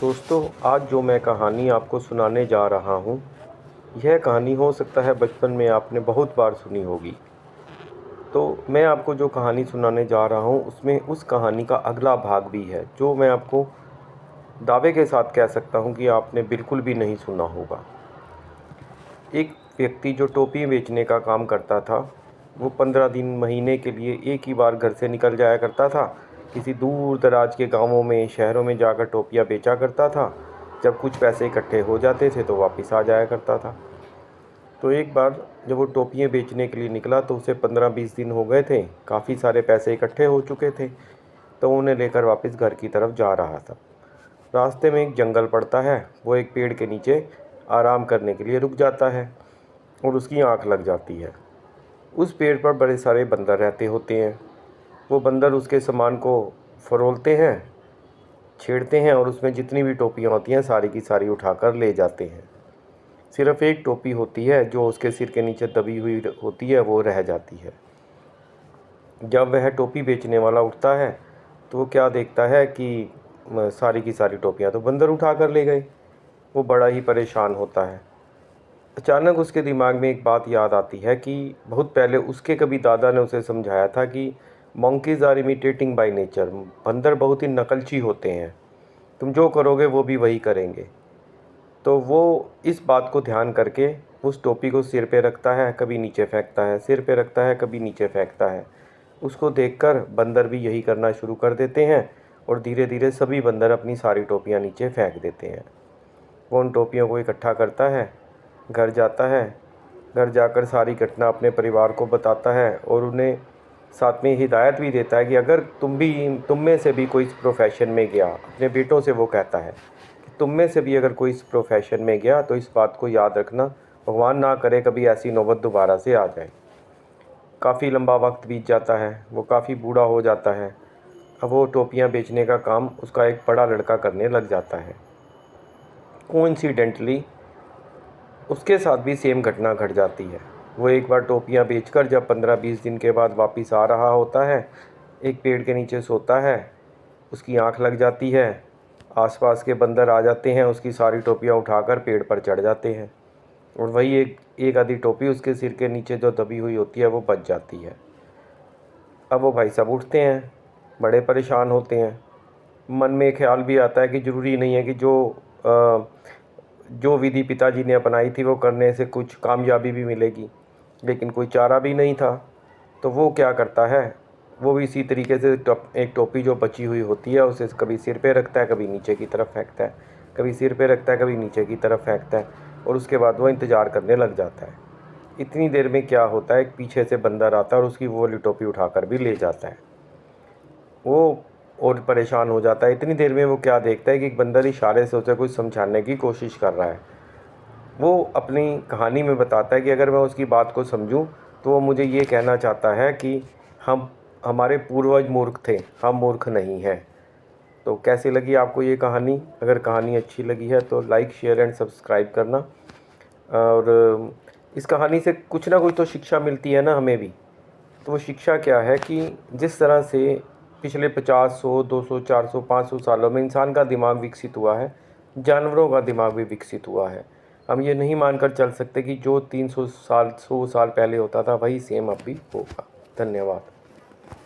दोस्तों, आज जो मैं कहानी आपको सुनाने जा रहा हूँ, यह कहानी हो सकता है बचपन में आपने बहुत बार सुनी होगी। तो मैं आपको जो कहानी सुनाने जा रहा हूँ, उसमें उस कहानी का अगला भाग भी है, जो मैं आपको दावे के साथ कह सकता हूँ कि आपने बिल्कुल भी नहीं सुना होगा। एक व्यक्ति जो टोपी बेचने का काम करता था, वो 15 दिन, महीने के लिए एक ही बार घर से निकल जाया करता था। किसी दूर दराज के गाँवों में, शहरों में जाकर टोपियाँ बेचा करता था। जब कुछ पैसे इकट्ठे हो जाते थे तो वापस आ जाया करता था। तो एक बार जब वो टोपियाँ बेचने के लिए निकला तो उसे 15-20 दिन हो गए थे, काफ़ी सारे पैसे इकट्ठे हो चुके थे। तो उन्हें लेकर वापस घर की तरफ जा रहा था। रास्ते में एक जंगल पड़ता है। वो एक पेड़ के नीचे आराम करने के लिए रुक जाता है और उसकी आँख लग जाती है। उस पेड़ पर बड़े सारे बंदर रहते होते हैं। वो बंदर उसके सामान को फरोलते हैं, छेड़ते हैं और उसमें जितनी भी टोपियाँ होती हैं सारी की सारी उठाकर ले जाते हैं। सिर्फ़ एक टोपी होती है जो उसके सिर के नीचे दबी हुई होती है, वो रह जाती है। जब वह टोपी बेचने वाला उठता है तो वो क्या देखता है कि सारी की सारी टोपियाँ तो बंदर उठा कर ले गए। वो बड़ा ही परेशान होता है। अचानक उसके दिमाग में एक बात याद आती है कि बहुत पहले उसके कभी दादा ने उसे समझाया था कि monkeys are imitating by nature. बंदर बहुत ही नकलची होते हैं, तुम जो करोगे वो भी वही करेंगे। तो वो इस बात को ध्यान करके उस टोपी को सिर पे रखता है, कभी नीचे फेंकता है, सिर पे रखता है, कभी नीचे फेंकता है। उसको देखकर बंदर भी यही करना शुरू कर देते हैं और धीरे धीरे सभी बंदर अपनी सारी टोपियाँ नीचे फेंक देते हैं। वो उन टोपियों को इकट्ठा करता है, घर जाता है। घर जाकर सारी घटना अपने परिवार को बताता है और उन्हें साथ में हिदायत भी देता है कि अगर तुम में से भी कोई इस प्रोफेशन में गया, अपने बेटों से वो कहता है कि तुम में से भी अगर कोई इस प्रोफेशन में गया तो इस बात को याद रखना, भगवान ना करे कभी ऐसी नौबत दोबारा से आ जाए। काफ़ी लंबा वक्त बीत जाता है, वो काफ़ी बूढ़ा हो जाता है। अब वो टोपियाँ बेचने का काम उसका एक बड़ा लड़का करने लग जाता है। कोइंसिडेंटली उसके साथ भी सेम घटना घट जाती है। वो एक बार टोपियाँ बेचकर जब 15-20 दिन के बाद वापस आ रहा होता है, एक पेड़ के नीचे सोता है, उसकी आँख लग जाती है। आसपास के बंदर आ जाते हैं, उसकी सारी टोपियाँ उठाकर पेड़ पर चढ़ जाते हैं और वही एक आधी टोपी उसके सिर के नीचे जो दबी हुई होती है वो बच जाती है। अब वो भाई साहब उठते हैं, बड़े परेशान होते हैं। मन में ख्याल भी आता है कि ज़रूरी नहीं है कि जो विधि पिताजी ने अपनाई थी वो करने से कुछ कामयाबी भी मिलेगी, लेकिन कोई चारा भी नहीं था। तो वो क्या करता है, वो भी इसी तरीके से एक टोपी जो बची हुई होती है उसे कभी सिर पे रखता है, कभी नीचे की तरफ फेंकता है, कभी सिर पे रखता है, कभी नीचे की तरफ फेंकता है और उसके बाद वो इंतज़ार करने लग जाता है। इतनी देर में क्या होता है, एक पीछे से बंदर आता है और उसकी वो वाली टोपी उठाकर भी ले जाता है। वो और परेशान हो जाता है। इतनी देर में वो क्या देखता है कि एक बंदर इशारे से उसे कुछ समझाने की कोशिश कर रहा है। वो अपनी कहानी में बताता है कि अगर मैं उसकी बात को समझूं तो वो मुझे ये कहना चाहता है कि हमारे पूर्वज मूर्ख थे, हम मूर्ख नहीं हैं। तो कैसी लगी आपको ये कहानी? अगर कहानी अच्छी लगी है तो लाइक, शेयर एंड सब्सक्राइब करना। और इस कहानी से कुछ ना कुछ तो शिक्षा मिलती है ना हमें भी। तो वो शिक्षा क्या है कि जिस तरह से पिछले 50, 100, 200, 400, 500 सालों में इंसान का दिमाग विकसित हुआ है, जानवरों का दिमाग भी विकसित हुआ है। हम ये नहीं मानकर चल सकते कि जो 300 साल, 100 साल पहले होता था वही सेम अब भी होगा। धन्यवाद।